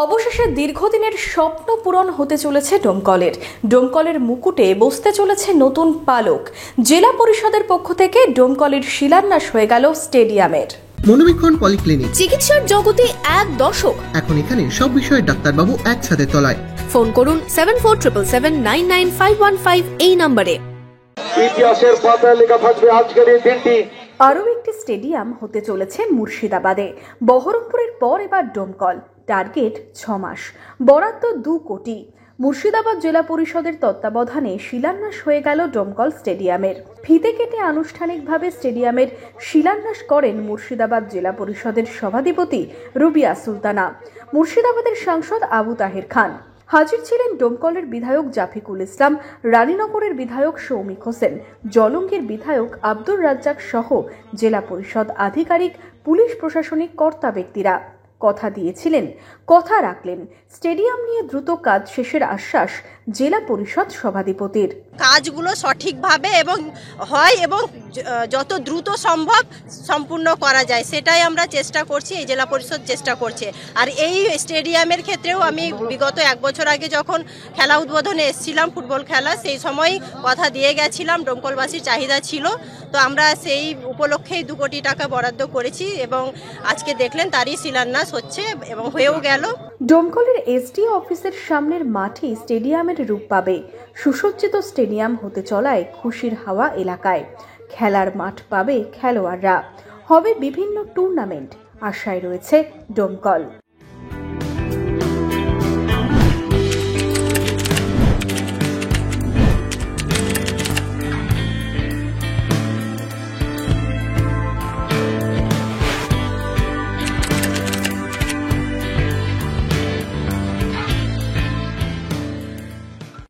অবশেষে দীর্ঘদিনের স্বপ্ন পূরণ হতে চলেছে ডোমকলের মুকুটে বসতে চলেছে নতুন পালক। জেলা পরিষদের পক্ষ থেকে ডোমকলের শিলান্যাস হয়ে গেল স্টেডিয়ামের। মনোবীক্ষণ পলিক্লিনিক, চিকিৎসার জগতে এক দশক। এখন এখানে সব বিষয়ে ডাক্তারবাবু একসাথে তলায়। ফোন করুন 7477799515 এই নম্বরে। ইতিহাসের পাতায় লেখা থাকবে আজকের এই দিনটি। আরও একটি স্টেডিয়াম হতে চলেছে মুর্শিদাবাদে। বহরমপুরের পর এবার ডোমকল। টার্গেট 6 মাস, বরাদ্দ 2 কোটি। মুর্শিদাবাদ জেলা পরিষদের তত্ত্বাবধানে শিলান্যাস হয়ে গেল ডোমকল স্টেডিয়ামের। ফিতে কেটে আনুষ্ঠানিকভাবে স্টেডিয়ামের শিলান্যাস করেন মুর্শিদাবাদ জেলা পরিষদের সভাধিপতি রুবিয়া সুলতানা, মুর্শিদাবাদের সাংসদ আবু তাহের খান। হাজির ছিলেন ডোমকলের বিধায়ক জাফিকুল ইসলাম, রানীনগরের বিধায়ক সৌমিক হোসেন, জলঙ্গির বিধায়ক আব্দুর রাজ্জাক সহ জেলা পরিষদ আধিকারিক, পুলিশ প্রশাসনিক কর্তা ব্যক্তিরা। কথা দিয়েছিলেন, কথা রাখলেন। স্টেডিয়াম নিয়ে দ্রুত কাজ শেষের আশ্বাস জেলা পরিষদ সভাধিপতির। কাজগুলো সঠিকভাবে এবং যত দ্রুত সম্ভব সম্পূর্ণ করা যায় সেটাই আমরা চেষ্টা করছি, এই জেলা পরিষদ চেষ্টা করছে। আর এই স্টেডিয়ামের ক্ষেত্রেও আমি বিগত 1 বছর আগে যখন খেলা উদ্বোধনে এসেছিলাম, ফুটবল খেলা, সেই সময় কথা দিয়ে গেছিলাম, ডোমকলবাসীর চাহিদা ছিল, তো আমরা সেই উপলক্ষেই 2 কোটি টাকা বরাদ্দ করেছি এবং আজকে দেখলেন তারই শিলান্যাস হচ্ছে এবং হয়েও গেল। ডোমকলের এসডিও অফিসের সামনের মাঠে স্টেডিয়ামের রূপ পাবে। সুসজ্জিত স্টেডিয়াম হতে চলায় খুশির হাওয়া এলাকায়। খেলার মাঠ পাবে খেলোয়াড়রা, হবে বিভিন্ন টুর্নামেন্ট। আশায় রয়েছে ডোমকল।